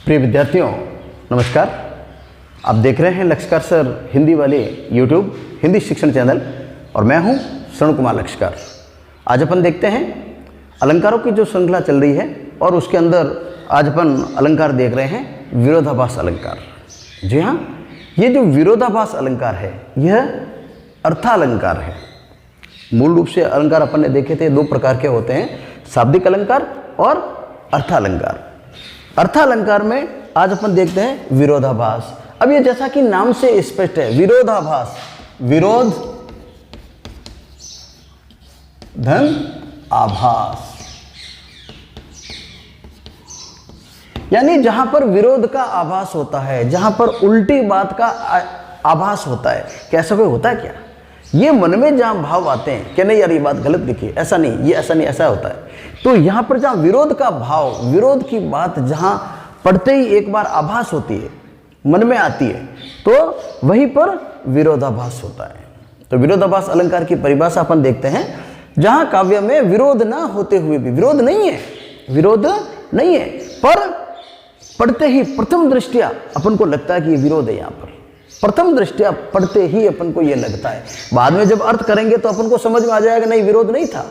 प्रिय विद्यार्थियों नमस्कार। आप देख रहे हैं लक्ष्यकार सर हिंदी वाले यूट्यूब हिंदी शिक्षण चैनल और मैं हूं श्रवण कुमार लक्ष्यकार। आज अपन देखते हैं अलंकारों की जो श्रृंखला चल रही है और उसके अंदर आज अपन अलंकार देख रहे हैं विरोधाभास अलंकार। जी हाँ, ये जो विरोधाभास अलंकार है यह अर्थालंकार है। मूल रूप से अलंकार अपन ने देखे थे दो प्रकार के होते हैं, शाब्दिक अलंकार और अर्थालंकार। अर्थालंकार में आज अपन देखते हैं विरोधाभास। अब ये जैसा कि नाम से स्पष्ट है, विरोधाभास, विरोध धन आभास, यानी जहां पर विरोध का आभास होता है, जहां पर उल्टी बात का आभास होता है। कैसा कोई होता है क्या? ये मन में जहां भाव आते हैं कि नहीं यार ये बात गलत लिखी, ऐसा नहीं, ये ऐसा नहीं, ऐसा होता है। तो यहां पर जहां विरोध का भाव, विरोध की बात जहां पढ़ते ही एक बार आभास होती है, मन में आती है, तो वहीं पर विरोधाभास होता है। तो विरोधाभास अलंकार की परिभाषा अपन देखते हैं, जहां काव्य में विरोध ना होते हुए भी, विरोध नहीं है, पर पढ़ते ही प्रथम दृष्टिया अपन को लगता है कि ये विरोध है। यहाँ पर प्रथम दृष्टिया पढ़ते ही अपन को ये लगता है, बाद में जब अर्थ करेंगे तो अपन को समझ में आ जाएगा नहीं विरोध नहीं था,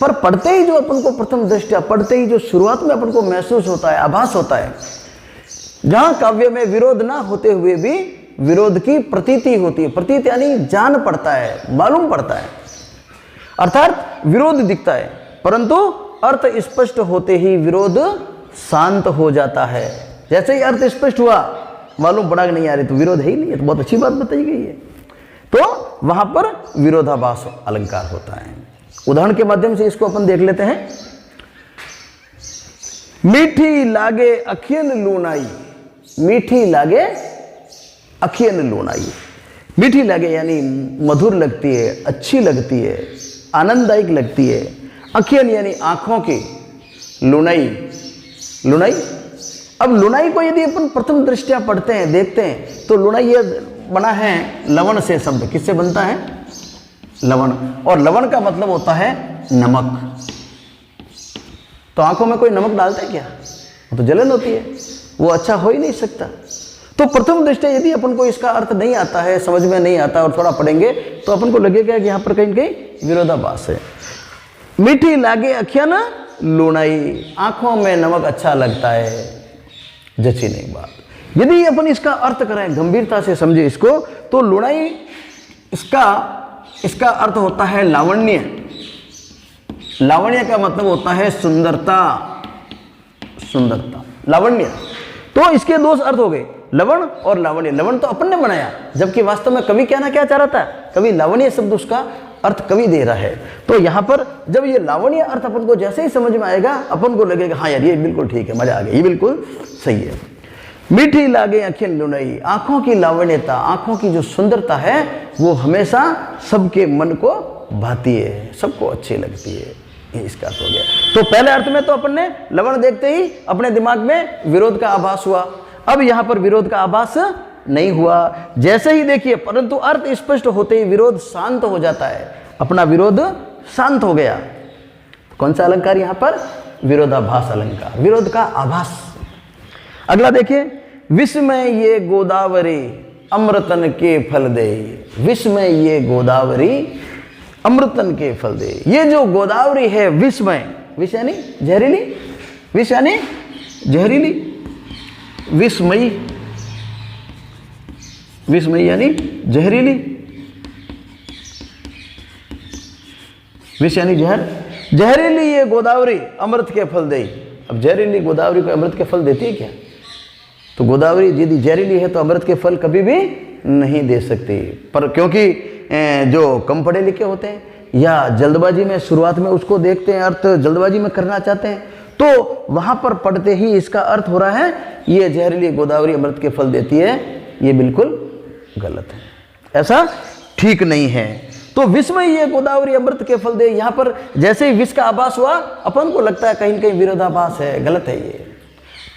पर पढ़ते ही जो अपन को प्रथम दृष्टिया, पढ़ते ही जो शुरुआत में अपन को महसूस होता है, आभास होता है, जहां काव्य में विरोध ना होते हुए भी विरोध की प्रतीति होती है। प्रतीति यानी जान पड़ता है, मालूम पड़ता है, अर्थात विरोध दिखता है, परंतु अर्थ स्पष्ट होते ही विरोध शांत हो जाता है। जैसे ही अर्थ स्पष्ट हुआ, मालूम पड़ा कि नहीं यार तो विरोध है ही नहीं, है तो बहुत अच्छी बात बताई गई है, तो वहां पर विरोधाभास अलंकार होता है। उदाहरण के माध्यम से इसको अपन देख लेते हैं। मीठी लागे अखियन लूनाई, मीठी लागे अखियन लूनाई। मीठी लागे यानी मधुर लगती है, अच्छी लगती है, आनंददायक लगती है। अखियन यानी आंखों की, लुनाई, लुनाई। अब लुनाई को यदि अपन प्रथम दृष्टिया पढ़ते हैं, देखते हैं, तो लुनाई ये बना है लवण से शब्द। किससे बनता है? लवण। और लवण का मतलब होता है नमक। तो आंखों में कोई नमक डालता है क्या? वो तो जलन होती है, वो अच्छा हो ही नहीं सकता। तो प्रथम दृष्टिया यदि अपन को इसका अर्थ नहीं आता है, समझ में नहीं आता और थोड़ा पढ़ेंगे तो अपन को लगेगा कि यहाँ पर कहीं कहीं विरोधाभास है। मीठी लागे अखियन लुनाई, आंखों में नमक अच्छा लगता है, जची नहीं बात। यदि अपन इसका अर्थ करें, गंभीरता से समझे इसको, तो लुनाई इसका अर्थ होता है लावण्य। लावण्य का मतलब होता है सुंदरता, सुंदरता, लावण्य। तो इसके दो अर्थ हो गए, लवण और लावण्य। लवण तो अपन ने बनाया, जबकि वास्तव में कवि कहना क्या चाह रहा था? कवि लावण्य शब्द उसका अर्थ कवि दे रहा है। तो यहां पर जब ये लावण्य अर्थ अपन को जैसे ही समझ में आएगा, अपन को लगेगा हाँ यार ये बिल्कुल ठीक है, मजा आ गया, ये बिल्कुल सही है। मीठी लागे अखियन लुनाई, आंखों की लावण्यता, आंखों की जो सुंदरता है वो हमेशा सबके मन को भाती है, सबको अच्छी लगती है। ये इसका अर्थ हो गया। तो पहले अर्थ में तो अपन ने लवण देखते ही अपने दिमाग में विरोध का आभास हुआ। अब यहां पर विरोध का आभास नहीं हुआ। जैसे ही देखिए, परंतु अर्थ स्पष्ट होते ही विरोध शांत हो जाता है, अपना विरोध शांत हो गया। कौन सा अलंकार यहां पर? विरोधाभास अलंकार, विरोध का आभास। अगला देखिए, विस्मय ये गोदावरी अमृतन के फल दे, विस्मय ये गोदावरी अमृतन के फल दे। ये जो गोदावरी है विस्मय, विष यानी जहरीली, विष यानी जहरीली, विस्मयी, विस्मयी यानी जहरीली, विष यानी जहर, जहरीली ये गोदावरी अमृत के फल दे। अब जहरीली गोदावरी को अमृत के फल देती है क्या? तो गोदावरी यदि जहरीली है तो अमृत के फल कभी भी नहीं दे सकती। पर क्योंकि जो कम पढ़े लिखे होते हैं या जल्दबाजी में शुरुआत में उसको देखते हैं, अर्थ जल्दबाजी में करना चाहते हैं, तो वहां पर पढ़ते ही इसका अर्थ हो रहा है ये जहरीली गोदावरी अमृत के फल देती है। ये बिल्कुल गलत है, ऐसा ठीक नहीं है। तो विस्मय ये गोदावरी अमृत के फल दे, यहां पर जैसे ही विष का आभास हुआ, अपन को लगता है कहीं कहीं विरोधाभास है, गलत है ये।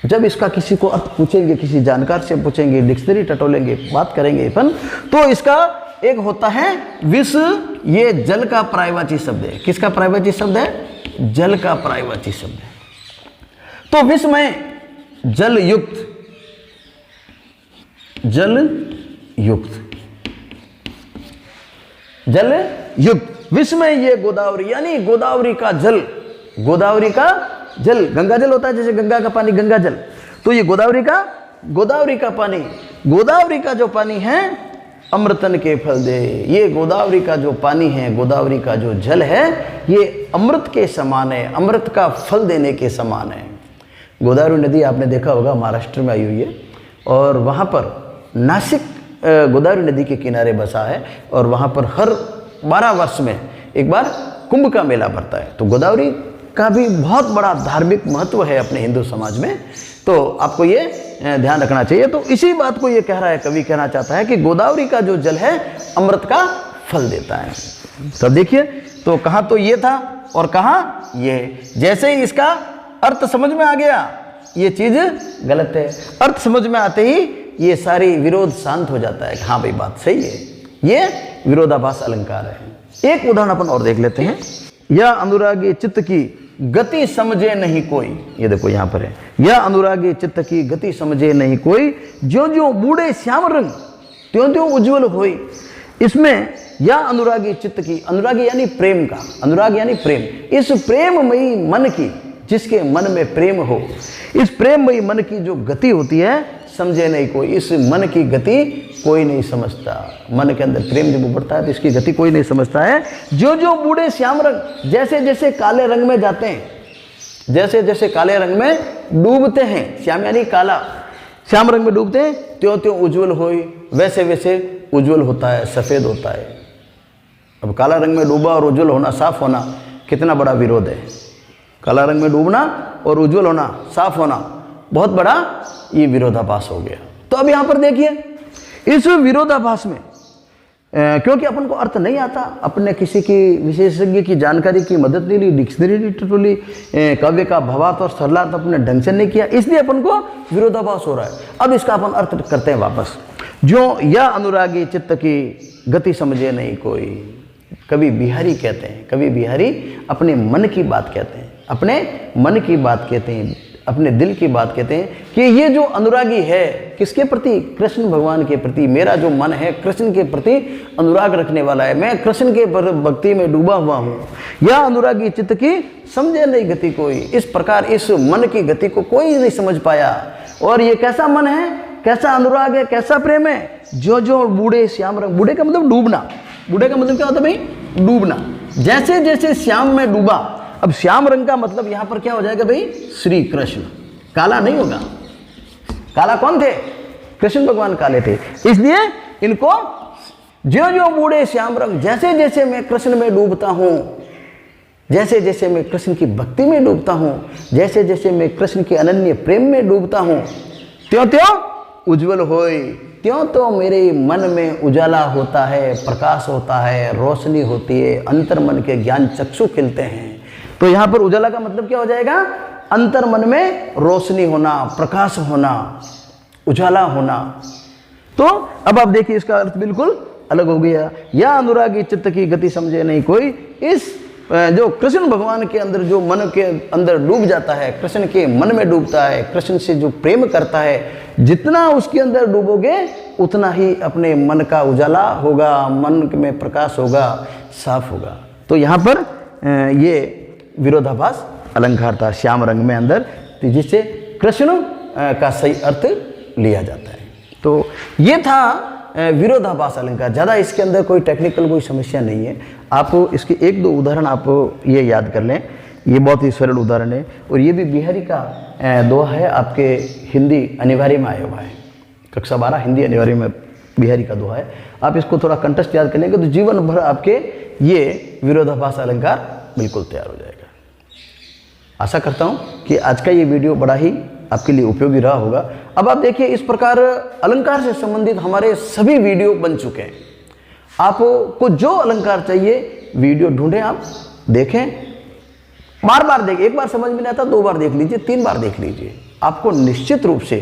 जब इसका किसी को अर्थ पूछेंगे, किसी जानकार से पूछेंगे, डिक्शनरी टटोलेंगे, बात करेंगे अपन, तो इसका एक होता है विष, ये जल का पर्यायवाची शब्द है। किसका पर्यायवाची शब्द है? जल का पर्यायवाची शब्द है। तो विष में जल युक्त जल युक्त, जल युक्त। विस्मय ये गोदावरी, यानी गोदावरी का जल, गोदावरी का जल, गंगा जल होता है जैसे गंगा का पानी गंगा जल, तो ये गोदावरी का पानी, गोदावरी का जो पानी है अमृतन के फल दे। ये गोदावरी का जो पानी है, गोदावरी का जो जल है, ये अमृत के समान है, अमृत का फल देने के समान है। गोदावरी नदी आपने देखा होगा महाराष्ट्र में आई हुई है, और वहाँ पर नासिक गोदावरी नदी के किनारे बसा है, और वहाँ पर हर 12 वर्ष में एक बार कुंभ का मेला पड़ता है। तो गोदावरी का भी बहुत बड़ा धार्मिक महत्व है अपने हिंदू समाज में, तो आपको ये ध्यान रखना चाहिए। तो इसी बात को ये कह रहा है, कवि कहना चाहता है कि गोदावरी का जो जल है अमृत का फल देता है। तो देखिए, तो कहाँ तो ये था और कहाँ ये, जैसे ही इसका अर्थ समझ में आ गया ये चीज गलत है, अर्थ समझ में आते ही ये सारी विरोध शांत हो जाता है, हाँ भाई बात सही है, ये विरोधाभास अलंकार है। एक उदाहरण अपन और देख लेते हैं। या अनुरागी चित्त की गति समझे नहीं कोई, ये देखो यहाँ पर है, या अनुरागी चित्त की गति समझे नहीं कोई, ज्यों ज्यों बूढ़े श्याम रंग त्यों त्यों उज्ज्वल होई। इसमें या अनुरागी चित्त की, अनुरागी यानी प्रेम का, अनुराग यानी प्रेम, इस प्रेममयी मन की, जिसके मन में प्रेम हो, इस प्रेममयी मन की जो गति होती है समझे नहीं कोई, इस मन की गति कोई नहीं समझता। मन के अंदर प्रेम जब उभरता है तो इसकी गति कोई नहीं समझता है। जो जो बूढ़े श्याम रंग, जैसे जैसे काले रंग में जाते हैं, जैसे जैसे काले रंग में डूबते हैं, श्याम यानी काला, श्याम रंग में डूबते हैं, त्यों त्यों उज्ज्वल होई, वैसे वैसे उज्ज्वल होता है, सफ़ेद होता है। अब काला रंग में डूबा और उज्ज्वल होना, साफ होना, कितना बड़ा विरोध है। काला रंग में डूबना और उज्ज्वल होना, साफ होना, बहुत बड़ा ये विरोधाभास हो गया। तो अब यहाँ पर देखिए, इस विरोधाभास में क्योंकि अपन को अर्थ नहीं आता, अपने किसी की विशेषज्ञ की जानकारी की मदद नहीं ली, डिक्शनरी टोली, काव्य का भावार्थ और सरलार्थ अपने ढंग से नहीं किया, इसलिए अपन को विरोधाभास हो रहा है। अब इसका अपन अर्थ करते हैं वापस। जो या अनुरागी चित्त की गति समझे नहीं कोई, कवि बिहारी कहते हैं, कवि बिहारी अपने मन की बात कहते हैं, अपने मन की बात कहते हैं, अपने दिल की बात कहते हैं कि ये जो अनुरागी है किसके प्रति, कृष्ण भगवान के प्रति, मेरा जो मन है कृष्ण के प्रति अनुराग रखने वाला है, मैं कृष्ण के भक्ति में डूबा हुआ हूँ। या अनुरागी चित्त की समझे नहीं गति कोई, इस प्रकार इस मन की गति को कोई नहीं समझ पाया। और ये कैसा मन है, कैसा अनुराग है, कैसा प्रेम है, जो जो बूढ़े श्याम रंग, बूढ़े का मतलब डूबना, बूढ़े का मतलब क्या होता है भाई, डूबना, जैसे जैसे श्याम में डूबा। अब श्याम रंग का मतलब यहां पर क्या हो जाएगा भाई, श्री कृष्ण, काला नहीं होगा। काला कौन थे, कृष्ण भगवान काले थे, इसलिए इनको जो जो बूढ़े श्याम रंग, जैसे जैसे मैं कृष्ण में डूबता हूं, जैसे जैसे मैं कृष्ण की भक्ति में डूबता हूं, जैसे जैसे मैं कृष्ण के अनन्य प्रेम में डूबता हूं, त्यों त्यों उज्जवल होए, त्यों तो मेरे मन में उजाला होता है, प्रकाश होता है, रोशनी होती है, अंतर मन के ज्ञान चक्षु खिलते हैं। तो यहाँ पर उजाला का मतलब क्या हो जाएगा, अंतर मन में रोशनी होना, प्रकाश होना, उजाला होना। तो अब आप देखिए इसका अर्थ बिल्कुल अलग हो गया। या अनुरागी चित्त की गति समझे नहीं कोई, इस जो कृष्ण भगवान के अंदर, जो मन के अंदर डूब जाता है, कृष्ण के मन में डूबता है, कृष्ण से जो प्रेम करता है, जितना उसके अंदर डूबोगे उतना ही अपने मन का उजाला होगा, मन में प्रकाश होगा, साफ होगा। तो यहाँ पर ये विरोधाभास अलंकार था श्याम रंग में अंदर, जिससे कृष्ण का सही अर्थ लिया जाता है। तो ये था विरोधाभास अलंकार। ज़्यादा इसके अंदर कोई टेक्निकल कोई समस्या नहीं है। आप इसके एक दो उदाहरण आप ये याद कर लें, ये बहुत ही सरल उदाहरण है। और ये भी बिहारी का दोहा है, आपके हिंदी अनिवार्य में आया हुआ है, कक्षा 12 हिंदी अनिवार्य में बिहारी का दोहा है। आप इसको थोड़ा कंटेस्ट याद कर लेंगे तो जीवन भर आपके ये विरोधाभास अलंकार बिल्कुल तैयार हो जाएगा। आशा करता हूँ कि आज का ये वीडियो बड़ा ही आपके लिए उपयोगी रहा होगा। अब आप देखिए, इस प्रकार अलंकार से संबंधित हमारे सभी वीडियो बन चुके हैं। आपको जो अलंकार चाहिए वीडियो ढूंढें, आप देखें, बार बार देखें, एक बार समझ में नहीं आता 2 बार देख लीजिए, 3 बार देख लीजिए, आपको निश्चित रूप से,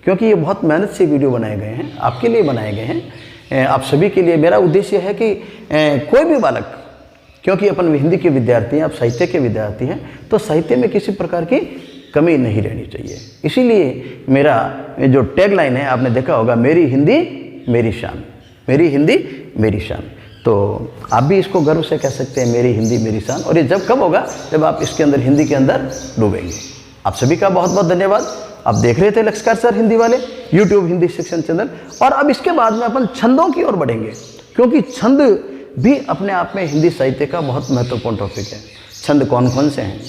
क्योंकि ये बहुत मेहनत से वीडियो बनाए गए हैं, आपके लिए बनाए गए हैं, आप सभी के लिए। मेरा उद्देश्य है कि कोई भी बालक, क्योंकि अपन हिंदी के विद्यार्थी हैं, आप साहित्य के विद्यार्थी हैं, तो साहित्य में किसी प्रकार की कमी नहीं रहनी चाहिए। इसीलिए मेरा जो टैगलाइन है आपने देखा होगा, मेरी हिंदी मेरी शान, मेरी हिंदी मेरी शान। तो आप भी इसको गर्व से कह सकते हैं, मेरी हिंदी मेरी शान। और ये जब कब होगा, जब आप इसके अंदर, हिंदी के अंदर डूबेंगे। आप सभी का बहुत बहुत धन्यवाद। आप देख रहे थे लक्ष्यकार सर हिंदी वाले YouTube हिंदी शिक्षण चैनल। और अब इसके बाद में अपन छंदों की ओर बढ़ेंगे, क्योंकि छंद भी अपने आप में हिंदी साहित्य का बहुत महत्वपूर्ण टॉपिक है। छंद कौन कौन से हैं,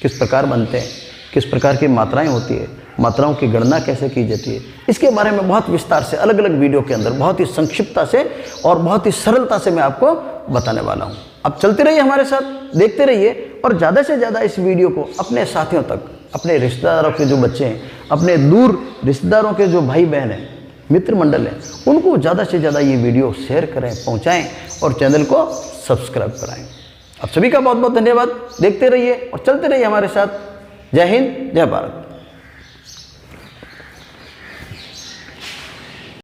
किस प्रकार बनते हैं, किस प्रकार की मात्राएं होती है, मात्राओं की गणना कैसे की जाती है, इसके बारे में बहुत विस्तार से अलग अलग वीडियो के अंदर बहुत ही संक्षिप्तता से और बहुत ही सरलता से मैं आपको बताने वाला हूँ। अब चलते रहिए हमारे साथ, देखते रहिए और ज़्यादा से ज़्यादा इस वीडियो को अपने साथियों तक, अपने रिश्तेदारों के जो बच्चे हैं, अपने दूर रिश्तेदारों के जो भाई बहन हैं, मित्र मंडल हैं, उनको ज़्यादा से ज़्यादा ये वीडियो शेयर करें, पहुँचाएँ और चैनल को सब्सक्राइब कराएँ। आप सभी का बहुत बहुत धन्यवाद। देखते रहिए और चलते रहिए हमारे साथ। जय हिंद, जय भारत।